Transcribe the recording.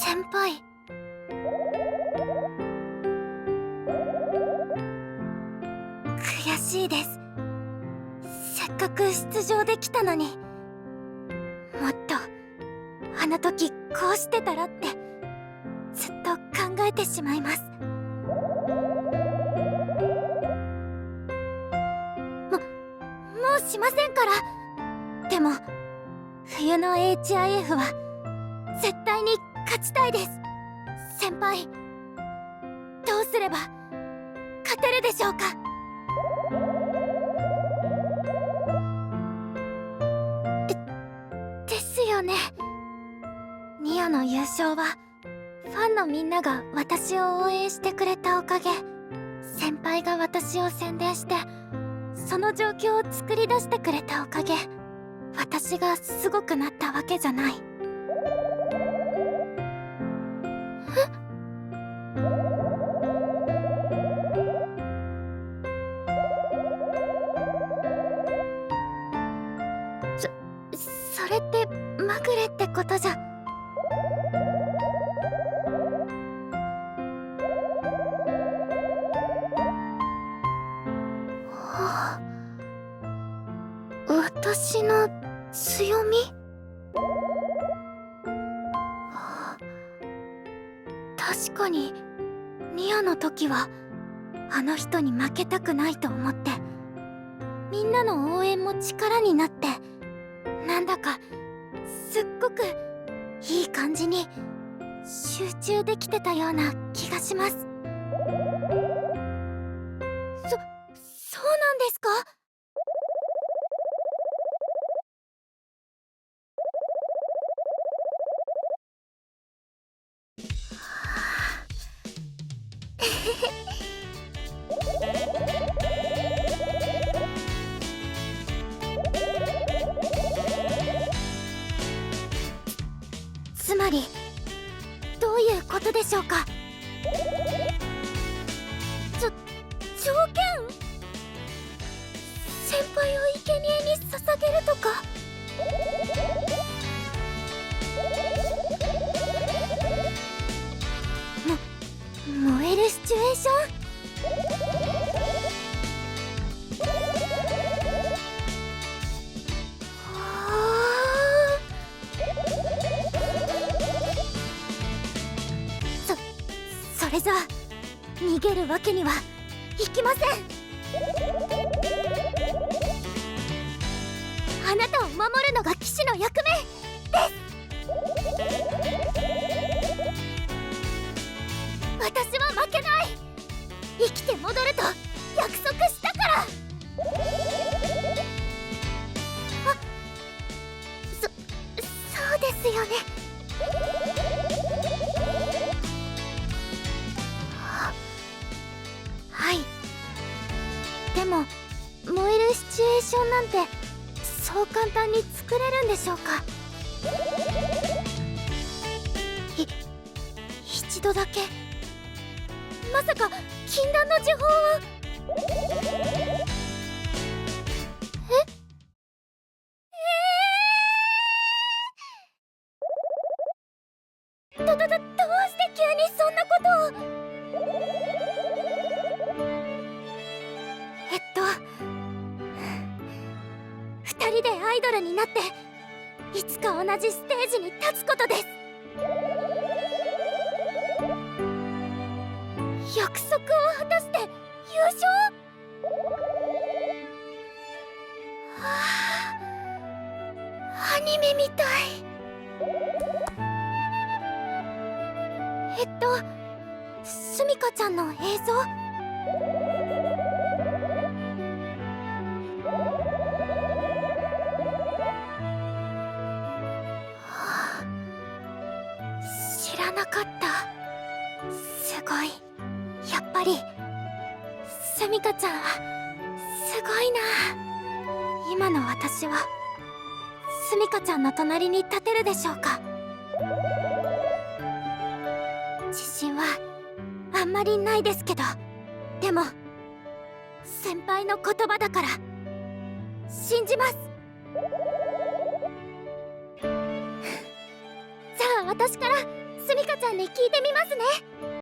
先輩。悔しいです。せっかく出場できたのに。もっとあの時こうしてたらってずっと考えてしまいます。もうしませんから。でも冬の HIF は絶対に勝ちたいです。先輩、どうすれば勝てるでしょうか。ですよね。ニアの優勝はファンのみんなが私を応援してくれたおかげ。先輩が私を宣伝してその状況を作り出してくれたおかげ。私がすごくなったわけじゃない。それってまぐれってことじゃ。はあ、私の強み？はあ、確かにニアの時はあの人に負けたくないと思ってみんなの応援も力になって、なんだかすっごくいい感じに集中できてたような気がします。そうなんですか？つまりどういうことでしょうか？条件？先輩を生贄に捧げるとか？燃えるシチュエーション？はあ。それじゃあ逃げるわけにはいきません。あなたを守るのが騎士の役目です。私は負けない。生きて戻ると約束したから。そうですよね。はい。でも燃えるシチュエーションなんてそう簡単に作れるんでしょうか？一度だけ。まさか禁断の呪法を。どうして急にそんなことを。二人でアイドルになっていつか同じステージに立つことです。約束を果たして優勝？はあ、アニメみたい。スミカちゃんの映像？はあ、知らなかった。すごい。やっぱりスミカちゃんはすごいな。今の私はスミカちゃんの隣に立てるでしょうか？自信はあんまりないですけど、でも先輩の言葉だから信じます。じゃあ私からすみかちゃんに聞いてみますね。